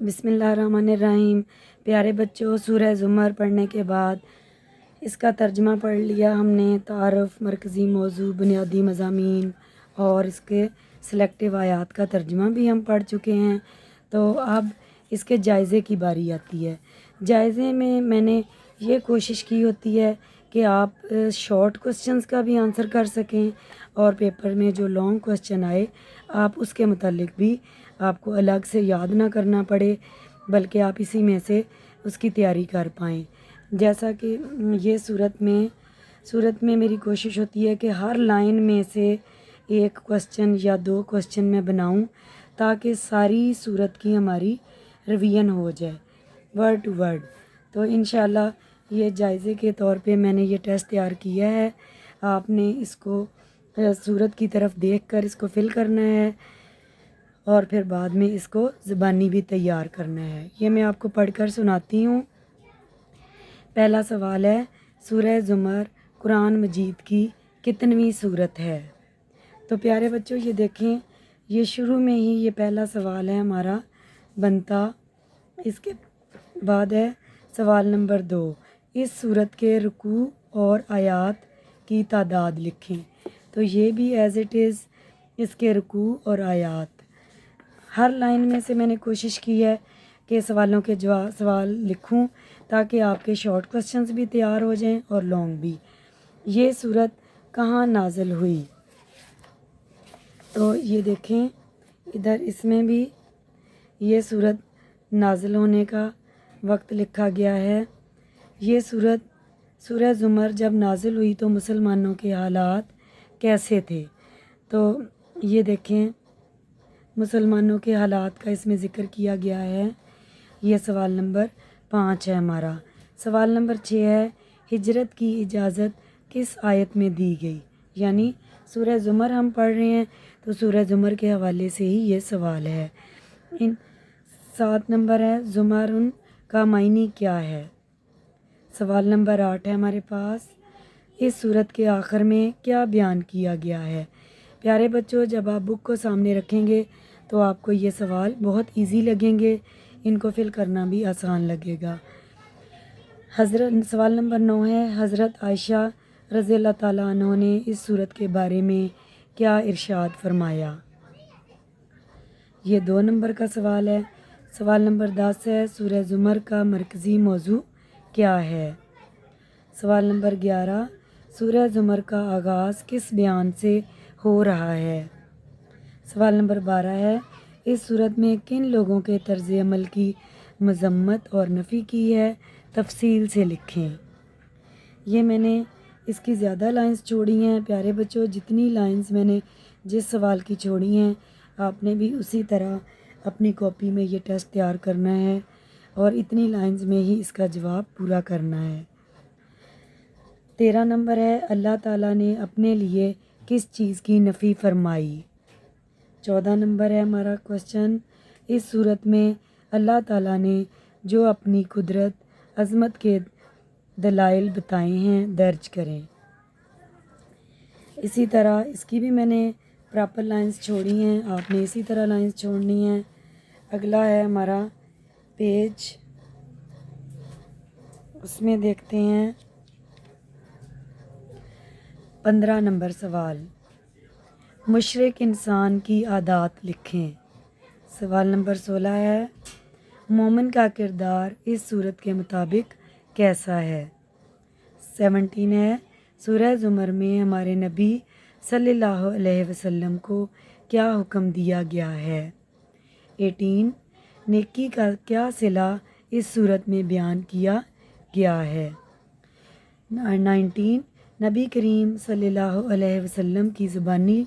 بسم اللہ الرحمن الرحیم۔ پیارے بچوں، سورہ زمر پڑھنے کے بعد اس کا ترجمہ پڑھ لیا ہم نے، تعارف، مرکزی موضوع، بنیادی مضامین اور اس کے سلیکٹیو آیات کا ترجمہ بھی ہم پڑھ چکے ہیں۔ تو اب اس کے جائزے کی باری آتی ہے۔ جائزے میں نے یہ کوشش کی ہوتی ہے کہ آپ شارٹ کوسچنز کا بھی آنسر کر سکیں اور پیپر میں جو لانگ کوسچن آئے آپ اس کے متعلق بھی آپ کو الگ سے یاد نہ کرنا پڑے، بلکہ آپ اسی میں سے اس کی تیاری کر پائیں۔ جیسا کہ یہ صورت میں میری کوشش ہوتی ہے کہ ہر لائن میں سے ایک کوسچن یا دو کوسچن میں بناؤں تاکہ ساری صورت کی ہماری ریویژن ہو جائے ورڈ ٹو ورڈ۔ تو انشاءاللہ یہ جائزے کے طور پہ میں نے یہ ٹیسٹ تیار کیا ہے۔ آپ نے اس کو صورت کی طرف دیکھ کر اس کو فل کرنا ہے اور پھر بعد میں اس کو زبانی بھی تیار کرنا ہے۔ یہ میں آپ کو پڑھ کر سناتی ہوں۔ پہلا سوال ہے، سورہ زمر قرآن مجید کی کتنویں صورت ہے؟ تو پیارے بچوں یہ دیکھیں، یہ شروع میں ہی یہ پہلا سوال ہے ہمارا بنتا۔ اس کے بعد ہے سوال نمبر 2، اس صورت کے رکوع اور آیات کی تعداد لکھیں۔ تو یہ بھی ایز اٹ از اس کے رکوع اور آیات ہر لائن میں سے میں نے کوشش کی ہے کہ سوالوں کے سوال لکھوں تاکہ آپ کے شارٹ کوسچنز بھی تیار ہو جائیں اور لانگ بھی۔ یہ صورت کہاں نازل ہوئی؟ تو یہ دیکھیں ادھر اس میں بھی یہ صورت نازل ہونے کا وقت لکھا گیا ہے۔ یہ سورہ زمر جب نازل ہوئی تو مسلمانوں کے حالات کیسے تھے؟ تو یہ دیکھیں مسلمانوں کے حالات کا اس میں ذکر کیا گیا ہے۔ یہ سوال نمبر 5 ہے ہمارا۔ سوال نمبر 6 ہے، ہجرت کی اجازت کس آیت میں دی گئی؟ یعنی سورہ زمر ہم پڑھ رہے ہیں تو سورہ زمر کے حوالے سے ہی یہ سوال ہے۔ 7 نمبر ہے، زمرن کا معنی کیا ہے؟ سوال نمبر 8 ہے ہمارے پاس، اس صورت کے آخر میں کیا بیان کیا گیا ہے؟ پیارے بچوں جب آپ بک کو سامنے رکھیں گے تو آپ کو یہ سوال بہت ایزی لگیں گے، ان کو فل کرنا بھی آسان لگے گا۔ سوال نمبر 9 ہے، حضرت عائشہ رضی اللہ تعالیٰ عنہ نے اس صورت کے بارے میں کیا ارشاد فرمایا؟ یہ 2 نمبر کا سوال ہے۔ سوال نمبر 10 ہے، سورہ زمر کا مرکزی موضوع کیا ہے؟ سوال نمبر 11، سورہ زمر کا آغاز کس بیان سے ہو رہا ہے؟ سوال نمبر 12 ہے، اس صورت میں کن لوگوں کے طرز عمل کی مذمت اور نفی کی ہے؟ تفصیل سے لکھیں۔ یہ میں نے اس کی زیادہ لائنز چھوڑی ہیں پیارے بچوں، جتنی لائنز میں نے جس سوال کی چھوڑی ہیں آپ نے بھی اسی طرح اپنی کاپی میں یہ ٹیسٹ تیار کرنا ہے اور اتنی لائنز میں ہی اس کا جواب پورا کرنا ہے۔ 13 نمبر ہے، اللہ تعالیٰ نے اپنے لیے کس چیز کی نفی فرمائی؟ 14 نمبر ہے ہمارا کوسچن، اس صورت میں اللہ تعالیٰ نے جو اپنی قدرت عظمت کے دلائل بتائے ہیں درج کریں۔ اسی طرح اس کی بھی میں نے پراپر لائنز چھوڑی ہیں، آپ نے اسی طرح لائنز چھوڑنی ہیں۔ اگلا ہے ہمارا پیج، اس میں دیکھتے ہیں 15 نمبر سوال، مشرک انسان کی عادات لکھیں۔ سوال نمبر 16 ہے، مومن کا کردار اس صورت کے مطابق کیسا ہے؟ 17 ہے، سورہ زمر میں ہمارے نبی صلی اللہ علیہ وسلم کو کیا حکم دیا گیا ہے؟ 18، نیکی کا کیا صلہ اس صورت میں بیان کیا گیا ہے؟ 19، نبی کریم صلی اللہ علیہ وسلم کی زبانی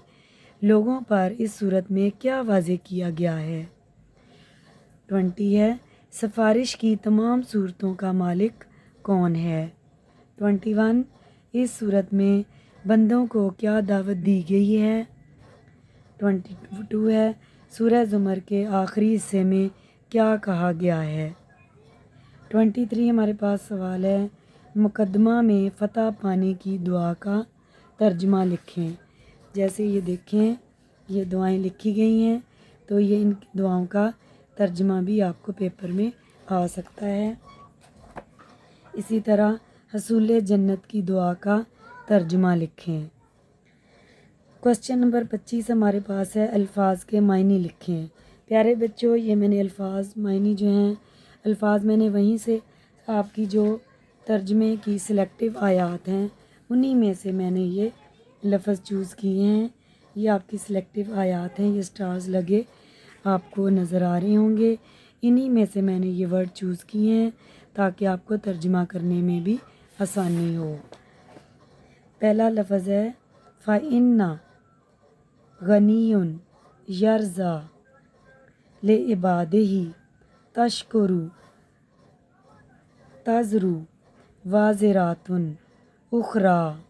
لوگوں پر اس صورت میں کیا واضح کیا گیا ہے؟ 20 ہے، سفارش کی تمام صورتوں کا مالک کون ہے؟ 21، اس صورت میں بندوں کو کیا دعوت دی گئی ہے؟ 22 ہے، سورہ زمر کے آخری حصے میں کیا کہا گیا ہے؟ 23 ہمارے پاس سوال ہے، مقدمہ میں فتح پانے کی دعا کا ترجمہ لکھیں۔ جیسے یہ دیکھیں یہ دعائیں لکھی گئی ہیں تو یہ ان دعاؤں کا ترجمہ بھی آپ کو پیپر میں آ سکتا ہے۔ اسی طرح حصول جنت کی دعا کا ترجمہ لکھیں۔ کوسچن نمبر 25 ہمارے پاس ہے، الفاظ کے معنی لکھیں۔ پیارے بچوں، یہ میں نے الفاظ معنی جو ہیں الفاظ میں نے وہیں سے آپ کی جو ترجمے کی سلیکٹیو آیات ہیں انہی میں سے میں نے یہ لفظ چوز کیے ہیں۔ یہ آپ کی سلیکٹیو آیات ہیں، یہ سٹارز لگے آپ کو نظر آ رہے ہوں گے۔ انہی میں سے میں نے یہ ورڈ چوز کیے ہیں تاکہ آپ کو ترجمہ کرنے میں بھی آسانی ہو۔ پہلا لفظ ہے فَإِنَّ غَنِيٌّ يَرْضَى لِعِبَادِهِ تَشْكُرُ تَزْرُ وَازِرَةٌ أُخْرَى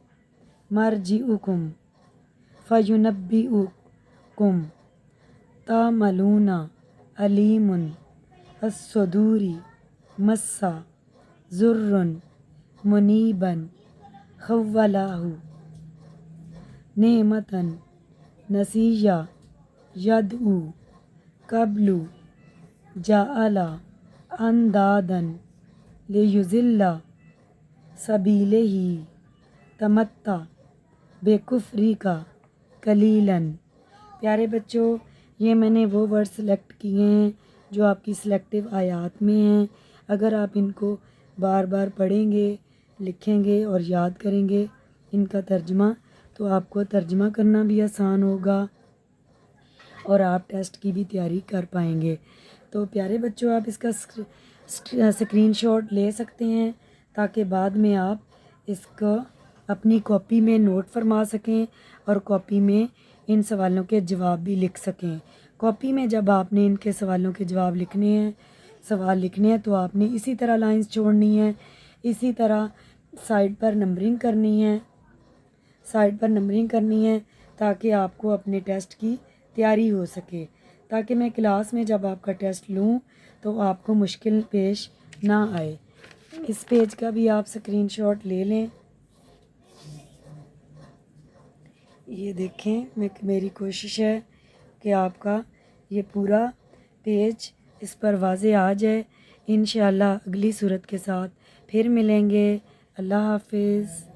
مَرْجِعُكُمْ فَيُنَبِّئُكُمْ تَعْمَلُونَ عَلِيمٌ الصُّدُورِ مَسَّ ضُرٌّ مُنِيبًا خَوَّلَهُ نعمةً نسيا يدعو قبل جعل اندادا ليضل سبيله تمتع بكفرك قليلا۔ پیارے بچوں، یہ میں نے وہ ورڈ سلیکٹ کیے ہیں جو آپ کی سلیکٹیو آیات میں ہیں۔ اگر آپ ان کو بار بار پڑھیں گے، لکھیں گے اور یاد کریں گے ان کا ترجمہ، تو آپ کو ترجمہ کرنا بھی آسان ہوگا اور آپ ٹیسٹ کی بھی تیاری کر پائیں گے۔ تو پیارے بچوں، آپ اس کا اسکرین شاٹ لے سکتے ہیں تاکہ بعد میں آپ اس کو اپنی کاپی میں نوٹ فرما سکیں اور کاپی میں ان سوالوں کے جواب بھی لکھ سکیں۔ کاپی میں جب آپ نے ان کے سوالوں کے جواب سوال لکھنے ہیں تو آپ نے اسی طرح لائنز چھوڑنی ہیں، اسی طرح سائڈ پر نمبرنگ کرنی ہے تاکہ آپ کو اپنے ٹیسٹ کی تیاری ہو سکے، تاکہ میں کلاس میں جب آپ کا ٹیسٹ لوں تو آپ کو مشکل پیش نہ آئے۔ اس پیج کا بھی آپ اسکرین شاٹ لے لیں۔ یہ دیکھیں، میری کوشش ہے کہ آپ کا یہ پورا پیج اس پر واضح آ جائے۔ انشاءاللہ اگلی صورت کے ساتھ پھر ملیں گے۔ اللہ حافظ۔